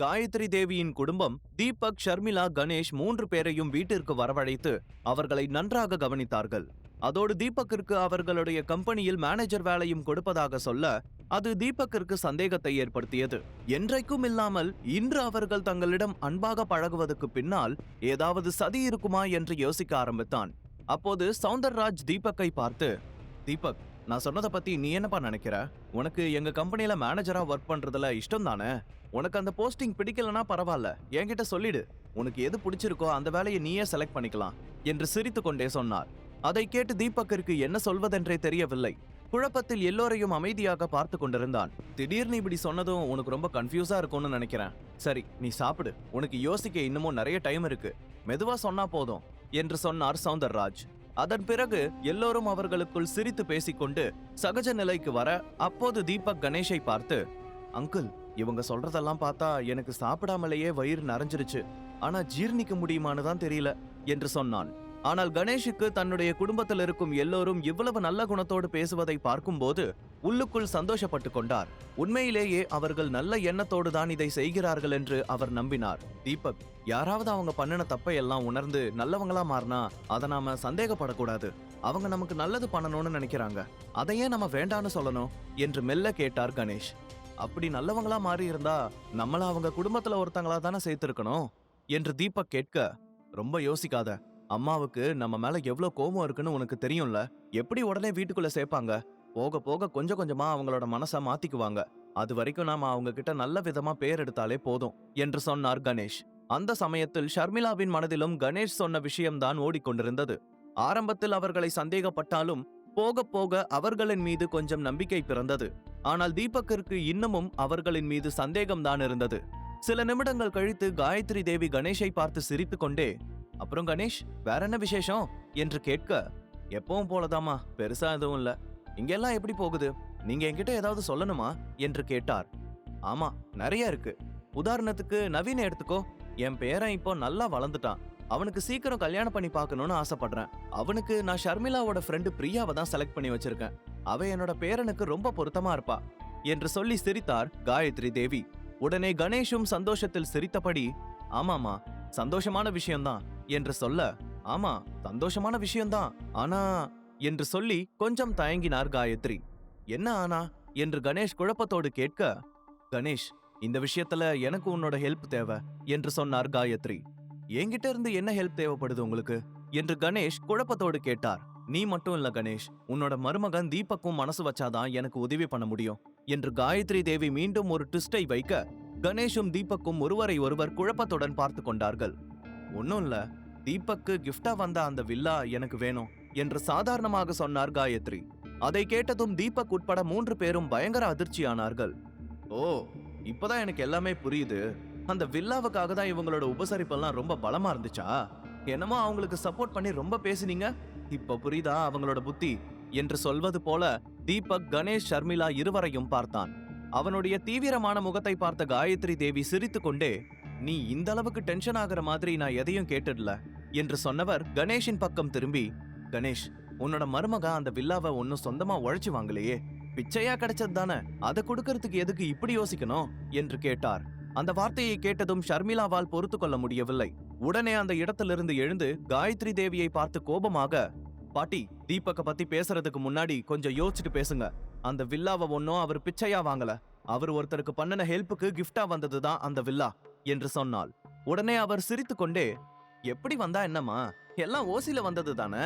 காயத்ரி தேவியின் குடும்பம் தீபக், ஷர்மிளா, கணேஷ் 3 பேரையும் வீட்டிற்கு வரவழைத்து அவர்களை நன்றாக கவனித்தார்கள். அதோடு தீபக்கிற்கு அவர்களுடைய கம்பெனியில் மேனேஜர் வேலையும் கொடுப்பதாக சொல்ல அது தீபக்கிற்கு சந்தேகத்தை ஏற்படுத்தியது. என்றைக்கும் இல்லாமல் இன்று அவர்கள் தங்களிடம் அன்பாக பழகுவதற்கு பின்னால் ஏதாவது சதி இருக்குமா என்று யோசிக்க ஆரம்பித்தான். அப்போது சௌந்தர்ராஜ் தீபக்கை பார்த்து, தீபக், நான் சொன்னதை பத்தி நீ என்னப்பா நினைக்கிற? உனக்கு எங்க கம்பெனில மேனேஜரா ஒர்க் பண்றதுல இஷ்டம் தானே? உனக்கு அந்த போஸ்டிங் பிடிக்கலனா பரவாயில்ல, என்கிட்ட சொல்லிடு. உனக்கு எது பிடிச்சிருக்கோ அந்த வேலையை நீயே செலக்ட் பண்ணிக்கலாம் என்று சிரித்து கொண்டே சொன்னார். அதை கேட்டு தீபக்கிற்கு என்ன சொல்வதென்றே தெரியவில்லை. குழப்பத்தில் எல்லோரையும் அமைதியாக பார்த்து கொண்டிருந்தான். திடீர்னு இப்படி சொன்னதும் உனக்கு ரொம்ப கன்ஃபியூஸா இருக்கும்னு நினைக்கிறேன். சரி, நீ சாப்பிடு, உனக்கு யோசிக்க இன்னமும் நிறைய டைம் இருக்கு, மெதுவா சொன்னா போதும் என்று சொன்னார் சௌந்தர்ராஜ். அதன் பிறகு எல்லோரும் அவர்களுக்குள் சிரித்து பேசிக்கொண்டு சகஜ நிலைக்கு வர, அப்போது தீபக் கணேஷை பார்த்து, அங்கிள், இவங்க சொல்றதெல்லாம் பார்த்தா எனக்கு சாப்பிடாமலேயே வயிறு நிறைஞ்சிருச்சு, ஆனா ஜீர்ணிக்க முடியுமான்னு தான் தெரியல என்று சொன்னான். ஆனால் கணேஷுக்கு தன்னுடைய குடும்பத்தில் இருக்கும் எல்லோரும் இவ்வளவு நல்ல குணத்தோடு பேசுவதை பார்க்கும்போது உள்ளுக்குள் சந்தோஷப்பட்டு கொண்டார். உண்மையிலேயே அவர்கள் நல்ல எண்ணத்தோடு தான் இதை செய்கிறார்கள் என்று அவர் நம்பினார். தீபக், யாராவது அவங்க பண்ணின தப்பை எல்லாம் உணர்ந்து நல்லவங்களா மாறினா அதை நாம சந்தேகப்படக்கூடாது. அவங்க நமக்கு நல்லது பண்ணணும்னு நினைக்கிறாங்க, அதையே நம்ம வேண்டான்னு சொல்லணும் என்று மெல்ல கேட்டார் கணேஷ். அப்படி நல்லவங்களா மாறி இருந்தா நம்மள அவங்க குடும்பத்துல ஒருத்தங்களா தானே சேர்த்திருக்கணும் என்று தீபக் கேட்க, ரொம்ப யோசிக்காத, அம்மாவுக்கு நம்ம மேல எவ்வளவு கோபம் இருக்குன்னு உனக்கு தெரியும்ல, எப்படி உடனே வீட்டுக்குள்ள சேர்ப்பாங்க? போக போக கொஞ்சம் கொஞ்சமா அவங்களோட மனசை மாத்திக்குவாங்க. அது வரைக்கும் நாம அவங்க கிட்ட நல்ல விதமா பேர் எடுத்தாலே போதும் என்று சொன்னார் கணேஷ். அந்த சமயத்தில் ஷர்மிளாவின் மனதிலும் கணேஷ் சொன்ன விஷயம்தான் ஓடிக்கொண்டிருந்தது. ஆரம்பத்தில் அவர்களை சந்தேகப்பட்டாலும் போக போக அவர்களின் மீது கொஞ்சம் நம்பிக்கை பிறந்தது. ஆனால் தீபக்கிற்கு இன்னமும் அவர்களின் மீது சந்தேகம்தான் இருந்தது. சில நிமிடங்கள் கழித்து காயத்ரி தேவி கணேஷை பார்த்து சிரித்து கொண்டே, அப்புறம் கணேஷ், வேற என்ன விசேஷம் என்று கேட்க, எப்பவும் போலதாமா, பெருசா எதுவும் இல்ல. இங்கெல்லாம் எப்படி போகுது? நீங்க என்கிட்ட ஏதாவது சொல்லணுமா என்று கேட்டார். ஆமா, நிறைய இருக்கு. உதாரணத்துக்கு நவீன எடுத்துக்கோ. என் பேரன் இப்போ நல்லா வளர்ந்துட்டான். அவனுக்கு சீக்கிரம் கல்யாணம் பண்ணி பார்க்கணும்னு ஆசைப்படுறேன். அவனுக்கு நான் ஷர்மிளாவோட ஃப்ரெண்டு பிரியாவை தான் செலக்ட் பண்ணி வச்சிருக்கேன். அவ என்னோட பேரனுக்கு ரொம்ப பொருத்தமா இருப்பா என்று சொல்லி சிரித்தார் காயத்ரி தேவி. உடனே கணேஷும் சந்தோஷத்தில் சிரித்தபடி, ஆமாமா, சந்தோஷமான விஷயம்தான் என்று சொல்ல, ஆமா, சந்தோஷமான விஷயம்தான், ஆனா என்று சொல்லி கொஞ்சம் தயங்கினார் காயத்ரி. என்ன ஆனா என்று கணேஷ் குழப்பத்தோடு கேட்க, கணேஷ், இந்த விஷயத்துல எனக்கு உன்னோட ஹெல்ப் தேவை என்று சொன்னார் காயத்ரி. என்கிட்ட இருந்து என்ன ஹெல்ப் தேவைப்படுது உங்களுக்கு என்று கணேஷ் குழப்பத்தோடு கேட்டார். நீ மட்டும் இல்ல கணேஷ், உன்னோட மருமகன் தீபக்கும் மனசு வச்சாதான் எனக்கு உதவி பண்ண முடியும் என்று காயத்ரி தேவி மீண்டும் ஒரு ட்விஸ்டை வைக்க, கணேஷும் தீபக்கும் ஒருவரை ஒருவர் குழப்பத்துடன் பார்த்து கொண்டார்கள். ஒன்னும் இல்ல, தீபக்கு கிஃப்டா வந்த அந்த வில்லா எனக்கு வேணும் என்று சாதாரணமாக சொன்னார் காயத்ரி. அதை கேட்டதும் தீபக் உட்பட 3 பேரும் பயங்கர அதிர்ச்சியானார்கள். ஓ, இப்பதான் எனக்கு எல்லாமே புரியுது. அந்த வில்லாவுக்காக தான் இவங்களோட உபசரிப்பெல்லாம் ரொம்ப பலமா இருந்துச்சா? என்னமோ அவங்களுக்கு சப்போர்ட் பண்ணி ரொம்ப பேசினீங்க, இப்ப புரியுதா அவங்களோட புத்தி என்று சொல்வது போல தீபக், கணேஷ், ஷர்மிளா இருவரையும் பார்த்தான். அவனுடைய தீவிரமான முகத்தை பார்த்த காயத்ரி தேவி சிரித்து கொண்டே, நீ இந்த அளவுக்கு டென்ஷன் ஆகிற மாதிரி நான் எதையும் கேட்டுடல என்று சொன்னவர் கணேஷின் பக்கம் திரும்பி, கணேஷ், உன்னோட மருமக அந்த வில்லாவை ஒன்னும் சொந்தமா உழைச்சு வாங்கலையே, பிச்சையா கிடைச்சது தானே, அதை கொடுக்கறதுக்கு எதுக்கு இப்படி யோசிக்கணும் என்று கேட்டார். அந்த வார்த்தையை கேட்டதும் ஷர்மிளாவால் பொறுத்து கொள்ள முடியவில்லை. உடனே அந்த இடத்திலிருந்து எழுந்து காயத்ரி தேவியை பார்த்து கோபமாக, பாட்டி, தீபக்க பத்தி பேசுறதுக்கு முன்னாடி கொஞ்சம் யோசிச்சுட்டு பேசுங்க. அந்த வில்லாவை ஒன்னும் அவர் பிச்சையா வாங்கல, அவர் ஒருத்தருக்கு பண்ணின ஹெல்ப்புக்கு கிஃப்டா வந்ததுதான் அந்த வில்லா என்று சொன்னாள். உடனே அவர் சிரித்து கொண்டே, எப்படி வந்தா என்னமா, எல்லாம் ஓசில வந்தது தானே,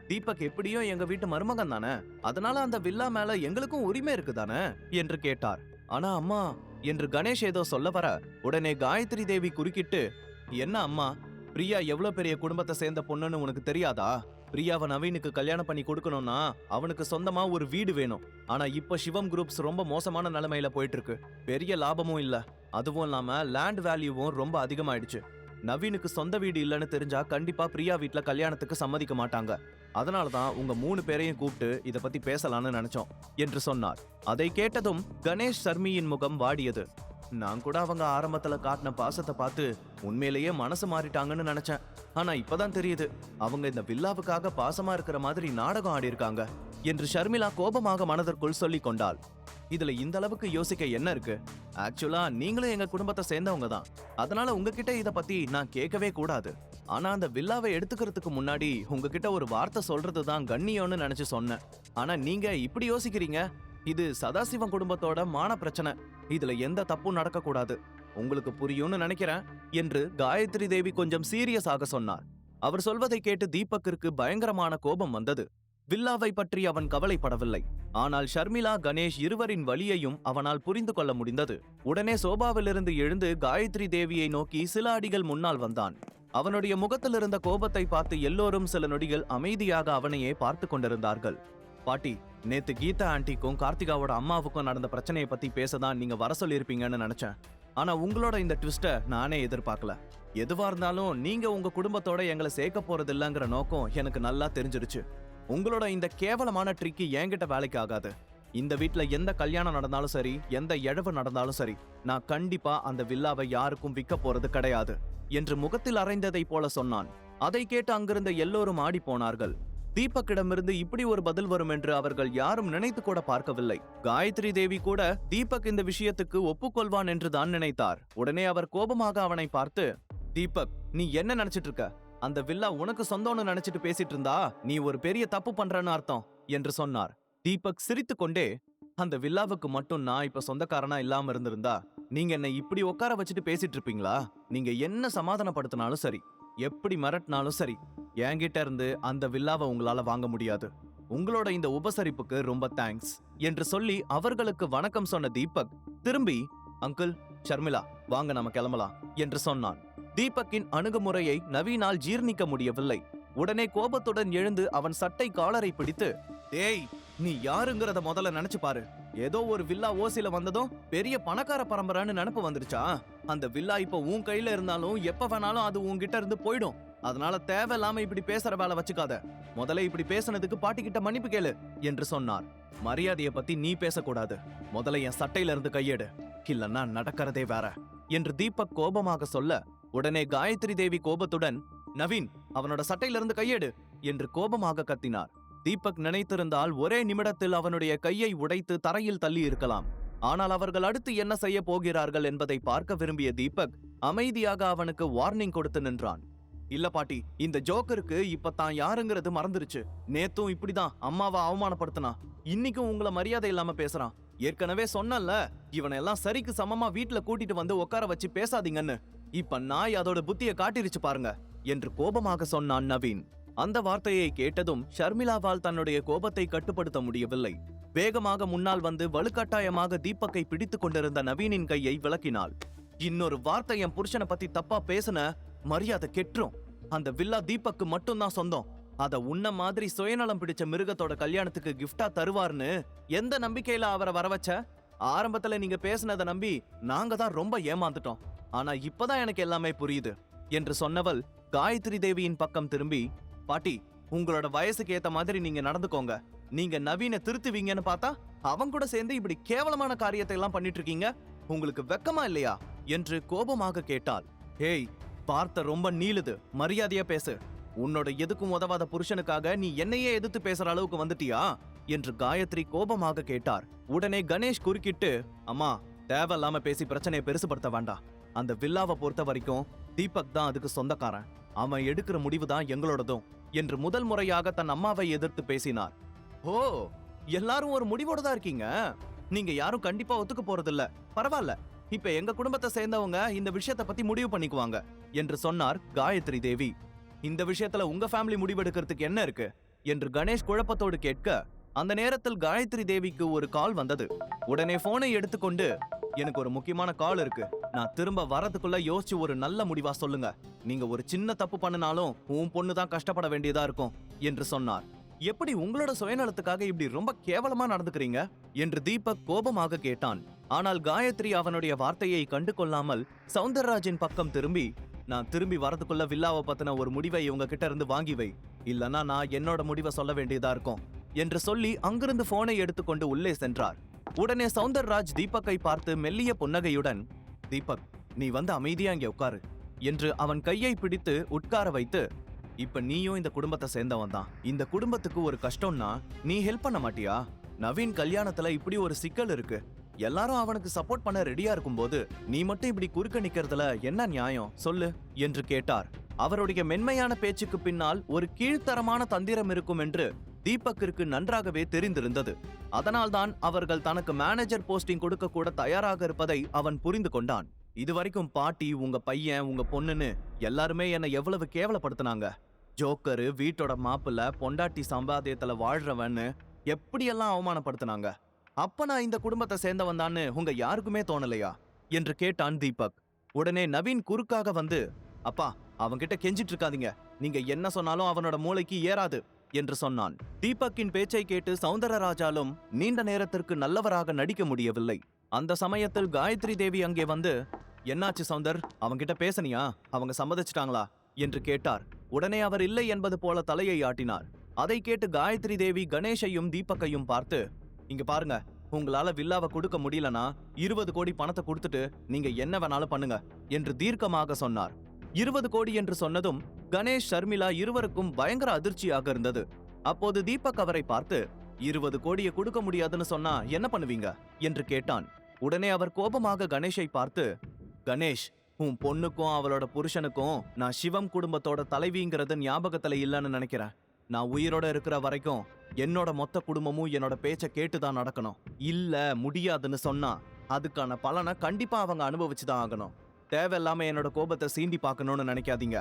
தீபக் எப்படியும் எங்க வீட்டு மருமகன் தானே, அதனால அந்த வில்லா மேல எங்களுக்கும் உரிமை இருக்கு தானே என்று கேட்டார். ஆனா அம்மா என்று கணேஷ் ஏதோ சொல்ல வர, உடனே காயத்ரி தேவி குறுக்கிட்டு, என்ன அம்மா, பிரியா எவ்வளவு பெரிய குடும்பத்தை சேர்ந்த பொண்ணுன்னு உனக்கு தெரியாதா? பிரியாவை நவீனுக்கு கல்யாணம் பண்ணி கொடுக்கணும்னா அவனுக்கு சொந்தமா ஒரு வீடு வேணும். ஆனா இப்ப சிவம் குரூப்ஸ் ரொம்ப மோசமான நிலைமையில போயிட்டு இருக்கு, பெரிய லாபமும் இல்ல, அதுவும் இல்லாம லேண்ட் வேல்யூவும் ரொம்ப அதிகமாயிடுச்சு. நவீனுக்கு சொந்த வீடு இல்லைன்னு தெரிஞ்சா கண்டிப்பா பிரியா வீட்டுல கல்யாணத்துக்கு சம்மதிக்க மாட்டாங்க. அதனாலதான் உங்க 3 பேரையும் கூப்பிட்டு இத பத்தி பேசலான்னு நினைச்சோம் என்று சொன்னார். அதை கேட்டதும் கணேஷ், சர்மியின் முகம் வாடியது. நான் கூட அவங்க ஆரம்பத்துல காட்டின பாசத்தை பார்த்து உண்மையிலேயே மனசு மாறிட்டாங்கன்னு நினைச்சேன். ஆனா இப்பதான் தெரியுது அவங்க இந்த வில்லாவுக்காக பாசமா இருக்கிற மாதிரி நாடகம் ஆடி இருக்காங்க என்று ஷர்மிளா கோபமாக மனதிற்குள் சொல்லிக் கொண்டாள். இதுல இந்த அளவுக்கு யோசிக்க என்ன இருக்கு? ஆக்சுவலா நீங்களும் எங்க குடும்பத்தை சேர்ந்தவங்க தான். அதனால உங்ககிட்ட இத பத்தி நான் கேட்கவே கூடாது. ஆனா அந்த வில்லாவை எடுத்துக்கிறதுக்கு முன்னாடி உங்ககிட்ட ஒரு வார்த்தை சொல்றது தான் கண்ணியம்னு நினைச்சு சொன்னேன். ஆனா நீங்க இப்படி யோசிக்கிறீங்க. இது சதாசிவம் குடும்பத்தோட மான பிரச்சனை. இதுல எந்த தப்பும் நடக்க கூடாது. உங்களுக்கு புரியும்னு நினைக்கிறேன் என்று காயத்ரி தேவி கொஞ்சம் சீரியஸாக சொன்னார். அவர் சொல்வதை கேட்டு தீபக்கிற்கு பயங்கரமான கோபம் வந்தது. வில்லாவை பற்றி அவன் கவலைப்படவில்லை. ஆனால் ஷர்மிளா, கணேஷ் இருவரின் வலியையும் அவனால் புரிந்து கொள்ள முடிந்தது. உடனே சோபாவிலிருந்து எழுந்து காயத்ரி தேவியை நோக்கி சில அடிகள் முன்னால் வந்தான். அவனுடைய முகத்தில் இருந்த கோபத்தை பார்த்து எல்லோரும் சில நொடிகள் அமைதியாக அவனையே பார்த்து கொண்டிருந்தார்கள். பாட்டி, நேத்து கீதா ஆண்டிக்கும் கார்த்திகாவோட அம்மாவுக்கும் நடந்த பிரச்சனையை பத்தி பேசதான் நீங்க வர சொல்லியிருப்பீங்கன்னு நினைச்சேன். ஆனா உங்களோட இந்த ட்விஸ்ட நானே எதிர்பார்க்கல. எதுவா இருந்தாலும் நீங்க உங்க குடும்பத்தோட எங்களை சேர்க்க போறது இல்லங்கிற நோக்கம் எனக்கு நல்லா தெரிஞ்சிருச்சு. உங்களோட இந்த கேவலமான ட்ரிக்கு என்கிட்ட வேலைக்கு ஆகாது. இந்த வீட்ல எந்த கல்யாணம் நடந்தாலும் சரி, எந்த இழவு நடந்தாலும் சரி, நான் கண்டிப்பா அந்த வில்லாவை யாருக்கும் விற்க போறது கிடையாது என்று முகத்தில் அறைந்ததை போல சொன்னான். அதை கேட்டு அங்கிருந்த எல்லோரும் ஆடி போனார்கள். தீபக்கிடமிருந்து இப்படி ஒரு பதில் வரும் என்று அவர்கள் யாரும் நினைத்து கூட பார்க்கவில்லை. காயத்ரி தேவி கூட தீபக் இந்த விஷயத்துக்கு ஒப்புக்கொள்வான் என்று தான் நினைத்தார். உடனே அவர் கோபமாக அவனை பார்த்து, தீபக், நீ என்ன நினைச்சிட்டு இருக்க? அந்த வில்லா உனக்கு சொந்தம்னு நினைச்சிட்டு பேசிட்டு இருந்தா நீ ஒரு பெரிய தப்பு பண்றன்னு அர்த்தம் என்று சொன்னார். தீபக் சிரித்து கொண்டே, அந்த வில்லாவுக்கு மட்டும் நான் இப்ப சொந்தக்காரனா இல்லாம இருந்திருந்தா நீங்க என்னை இப்படி உட்கார வச்சுட்டு பேசிட்டு இருப்பீங்களா? நீங்க என்ன சமாதானப்படுத்தினாலும் சரி, எப்படி மிரட்டினாலும் சரி, என்கிட்ட இருந்து அந்த வில்லாவை உங்களால வாங்க முடியாது. உங்களோட இந்த உபசரிப்புக்கு ரொம்ப தேங்க்ஸ் என்று சொல்லி அவர்களுக்கு வணக்கம் சொன்ன தீபக் திரும்பி, அங்கிள், ஷர்மிளா, வாங்க நம்ம கிளம்பலாம் என்று சொன்னான். தீபக்கின் அணுகுமுறையை நவீனால் ஜீர்ணிக்க முடியவில்லை. உடனே கோபத்துடன் எழுந்து அவன் சட்டை காலரை பிடித்து, ஏய், நீ யாருங்கிறத முதல்ல நினைச்சு பாரு. ஏதோ ஒரு வில்லா ஓசில வந்ததும் பெரிய பணக்கார பரம்பரைன்னு நினைப்பு வந்துருச்சா? அந்த வில்லா இப்ப உன் கையில இருந்தாலும் எப்ப வேணாலும் அது உன்கிட்ட இருந்து போயிடும். அதனால தேவையில்லாம இப்படி பேசுற வேலை வச்சுக்காத. முதல்ல இப்படி பேசுனதுக்கு பாட்டிக்கிட்ட மன்னிப்பு கேளு என்று சொன்னார். மரியாதையை பத்தி நீ பேசக்கூடாது. முதல்ல என் சட்டையில இருந்து கையெடு, இல்லன்னா நடக்கிறதே வேற என்று தீபக் கோபமாக சொல்ல, உடனே காயத்ரி தேவி கோபத்துடன், நவீன், அவனோட சட்டையில இருந்து கையெடு என்று கோபமாக கத்தினார். தீபக் நினைத்திருந்தால் ஒரே நிமிடத்தில் அவனுடைய கையை உடைத்து தரையில் தள்ளி இருக்கலாம். ஆனால் அவர்கள் அடுத்து என்ன செய்ய போகிறார்கள் என்பதை பார்க்க விரும்பிய தீபக் அமைதியாக அவனுக்கு வார்னிங் கொடுத்து நின்றான். இல்ல பாட்டி, இந்த ஜோக்கருக்கு இப்ப தான் யாருங்கிறது மறந்துருச்சு. நேத்தும் இப்படிதான் அம்மாவை அவமானப்படுத்தினா, இன்னைக்கும் உங்களை மரியாதை இல்லாம பேசுறான். ஏற்கனவே சொன்னல, இவனெல்லாம் சரிக்கு சமமா வீட்டுல கூட்டிட்டு வந்து உட்கார வச்சு பேசாதீங்கன்னு. இப்ப நாய் அதோட புத்திய காட்டிருச்சு பாருங்க என்று கோபமாக சொன்னான் நவீன். அந்த வார்த்தையை கேட்டதும் ஷர்மிளாவால் தன்னுடைய கோபத்தை கட்டுப்படுத்த முடியவில்லை. வேகமாக முன்னால் வந்து வலுக்கட்டாயமாக தீபக்கை பிடித்துக் கொண்டிருந்த நவீனின் கையை விலக்கினாள். இன்னொரு வார்த்தை என் புருஷனை பத்தி தப்பா பேசுன, மரியாதை கெட்டுரும். அந்த வில்லா தீபக்கு மட்டும்தான் சொந்தம். அத உன்ன மாதிரி சுயநலம் பிடிச்ச மிருகத்தோட கல்யாணத்துக்கு கிஃப்டா தருவார்னு எந்த நம்பிக்கையில அவரை வர வச்ச? ஆரம்பத்துல நீங்க பேசுனதை நம்பி நாங்க தான் ரொம்ப ஏமாந்துட்டோம். ஆனா இப்பதான் எனக்கு எல்லாமே புரியுது என்று சொன்னவள் காயத்ரி தேவியின் பக்கம் திரும்பி, பாட்டி, உங்களோட வயசுக்கு ஏத்த மாதிரி நீங்க நடந்துக்கோங்க. நீங்க நவீன திருத்துவீங்கன்னு பார்த்தா அவங்க கூட சேர்ந்து இப்படி கேவலமான காரியத்தை எல்லாம் பண்ணிட்டு இருக்கீங்க. உங்களுக்கு வெக்கமா இல்லையா என்று கோபமாக கேட்டாள். ஹேய், வார்த்தை ரொம்ப நீளுது, மரியாதையா பேசு. உன்னோட எதுக்கும் உதவாத புருஷனுக்காக நீ என்னையே எதிர்த்து பேசுற அளவுக்கு வந்துட்டியா என்று காயத்ரி கோபமாக கேட்டார். உடனே கணேஷ் குறுக்கிட்டு, அம்மா, தேவையில்லாம பேசி பிரச்சனையை பெருசுபடுத்த வேண்டாம். அந்த வில்லாவை பொறுத்த வரைக்கும் தீபக் தான் அதுக்கு சொந்தக்காரன். அவன் எடுக்கிற முடிவு தான் எங்களோடதும் என்று முதல் முறையாக தன் அம்மாவை எதிர்த்து பேசினார். ஓ, எல்லாரும் ஒரு முடிவோட தான் இருக்கீங்க. நீங்க யாரும் கண்டிப்பா ஒத்துக்க போறதில்ல. பரவாயில்ல, இப்ப எங்க குடும்பத்தை சேர்ந்தவங்க இந்த விஷயத்தை பத்தி முடிவு பண்ணிக்குவாங்க என்று சொன்னார் காயத்ரி தேவி. இந்த விஷயத்துல உங்க ஃபேமிலி முடிவெடுக்கிறதுக்கு என்ன இருக்கு என்று கணேஷ் குழப்பத்தோடு கேட்க, அந்த நேரத்தில் காயத்ரி தேவிக்கு ஒரு கால் வந்தது. உடனே போனை எடுத்துக்கொண்டு, எனக்கு ஒரு முக்கியமான கால் இருக்கு, நான் திரும்ப வரதுக்குள்ள யோசிச்சு ஒரு நல்ல முடிவா சொல்லுங்க. நீங்க ஒரு சின்ன தப்பு பண்ணினாலும் உன் பொண்ணு தான் கஷ்டப்பட வேண்டியதா இருக்கும் என்று சொன்னார். எப்படி உங்களோட சுயநலத்துக்காக இப்படி ரொம்ப கேவலமா நடந்துக்கிறீங்க என்று தீபக் கோபமாக கேட்டான். ஆனால் காயத்ரி அவனுடைய வார்த்தையை கண்டு கொள்ளாமல் சௌந்தரராஜின் பக்கம் திரும்பி, நான் திரும்பி வரதுக்குள்ள வில்லாவை பத்தின ஒரு முடிவை இவங்க கிட்ட இருந்து வாங்கி வை, இல்லனா நான் என்னோட முடிவை சொல்ல வேண்டியதா இருக்கும் என்று சொல்லி அங்கிருந்து போனை எடுத்துக்கொண்டு உள்ளே சென்றார். உடனே சௌந்தரராஜ் தீபக்கை பார்த்து மெல்லிய புன்னகையுடன், தீபக், நீ வந்து அமைதியா இங்க உட்காரு என்று அவன் கையை பிடித்து உட்கார வைத்து, இப்ப நீயும் இந்த குடும்பத்தை சேர்ந்தவன் தான். இந்த குடும்பத்துக்கு ஒரு கஷ்டம்னா நீ ஹெல்ப் பண்ண மாட்டியா? நவீன் கல்யாணத்துல இப்படி ஒரு சிக்கல் இருக்கு. எல்லாரும் அவனுக்கு சப்போர்ட் பண்ண ரெடியா இருக்கும்போது நீ மட்டும் இப்படி குறுக்க நிக்கிறதுல என்ன நியாயம் சொல்லு என்று கேட்டார். அவருடைய மென்மையான பேச்சுக்கு பின்னால் ஒரு கீழ்த்தரமான தந்திரம் இருக்கும் என்று தீபக்கிற்கு நன்றாகவே தெரிந்திருந்தது. அதனால்தான் அவர்கள் தனக்கு மேனேஜர் போஸ்டிங் கொடுக்க கூட தயாராக இருப்பதை அவன் புரிந்து கொண்டான். இதுவரைக்கும் பாட்டி, உங்க பையன், உங்க பொண்ணுன்னு எல்லாருமே என்னை எவ்வளவு கேவலப்படுத்தினாங்க. ஜோக்கரு, வீட்டோட மாப்பிள்ள, பொண்டாட்டி சம்பாத்தியத்துல வாழ்றவன்னு எப்படியெல்லாம் அவமானப்படுத்தினாங்க. அப்ப நான் இந்த குடும்பத்தை சேர்ந்தவன் தான்னு உங்க யாருக்குமே தோணலையா என்று கேட்டான் தீபக். உடனே நவீன் குறுக்காக வந்து, அப்பா, அவன்கிட்ட கெஞ்சிட்டு இருக்காதீங்க. நீங்க என்ன சொன்னாலும் அவனோட மூளைக்கு ஏறாது என்று சொன்னான். தீபக்கின் பேச்சை கேட்டு சௌந்தரராஜாலும் நீண்ட நேரத்திற்கு நல்லவராக நடிக்க முடியவில்லை. அந்த சமயத்தில் காயத்ரி தேவி அங்கே வந்து, என்னாச்சு சௌந்தர், அவங்கிட்ட பேசனியா? அவங்க சம்மதிச்சிட்டாங்களா என்று கேட்டார். உடனே அவர் இல்லை என்பது போல தலையை ஆட்டினார். அதை கேட்டு காயத்ரி தேவி கணேஷையும் தீபக்கையும் பார்த்து, இங்க பாருங்க, உங்களால வில்லாவை கொடுக்க முடியலனா 20 கோடி பணத்தை கொடுத்துட்டு நீங்க என்ன வேணாலும் பண்ணுங்க என்று தீர்க்கமாக சொன்னார். 20 கோடி என்று சொன்னதும் கணேஷ், ஷர்மிளா இருவருக்கும் பயங்கர அதிர்ச்சியாக இருந்தது. அப்போது தீபக் அவரை பார்த்து, 20 கோடியை கொடுக்க முடியாதுன்னு சொன்னா என்ன பண்ணுவீங்க என்று கேட்டான். உடனே அவர் கோபமாக கணேஷை பார்த்து, கணேஷ், உன் பொண்ணுக்கும் அவளோட புருஷனுக்கும் நான் சிவம் குடும்பத்தோட தலைவிங்கிறது ஞாபகத்துல இல்லைன்னு நினைக்கிறேன். நான் உயிரோட இருக்கிற வரைக்கும் என்னோட மொத்த குடும்பமும் என்னோட பேச்ச கேட்டுதான் நடக்கணும். இல்ல முடியாதுன்னு சொன்னா அதுக்கான பலனை கண்டிப்பா அவங்க அனுபவிச்சுதான் ஆகணும். தேவையில்லாம என்னோட கோபத்தை சீண்டி பார்க்கணும்னு நினைக்காதீங்க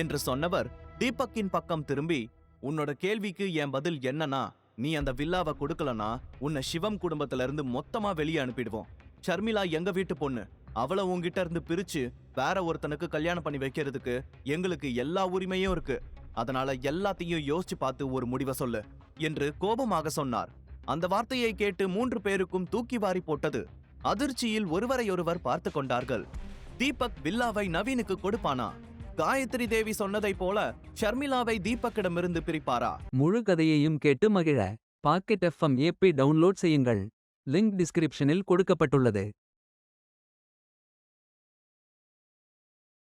என்று சொன்னவர் தீபக்கின் பக்கம் திரும்பி, உன்னோட கேள்விக்கு என் பதில் என்னன்னா, நீ அந்த வில்லாவை கொடுக்கலனா உன்னை சிவம் குடும்பத்துல இருந்து மொத்தமா வெளியே அனுப்பிடுவோம். ஷர்மிளா எங்க வீட்டு பொண்ணு. அவளை உங்ககிட்ட இருந்து பிரிச்சு வேற ஒருத்தனுக்கு கல்யாணம் பண்ணி வைக்கிறதுக்கு எங்களுக்கு எல்லா உரிமையும் இருக்கு. அதனால எல்லாத்தையும் யோசிச்சு பார்த்து ஒரு முடிவை சொல்லு என்று கோபமாக சொன்னார். அந்த வார்த்தையை கேட்டு 3 பேருக்கும் தூக்கி வாரி போட்டது. அதிர்ச்சியில் ஒருவரையொருவர் பார்த்து கொண்டார்கள். தீபக் வில்லாவை நவீனுக்கு கொடுப்பானா? காயத்ரி தேவி சொன்னதை போல ஷர்மிளாவை தீபக்கிடமிருந்து பிரிப்பாரா? முழு கதையையும் கேட்டு மகிழ பாக்கெட் FM ஏப்பை டவுன்லோட் செய்யுங்கள். லிங்க் டிஸ்கிரிப்ஷனில் கொடுக்கப்பட்டுள்ளது.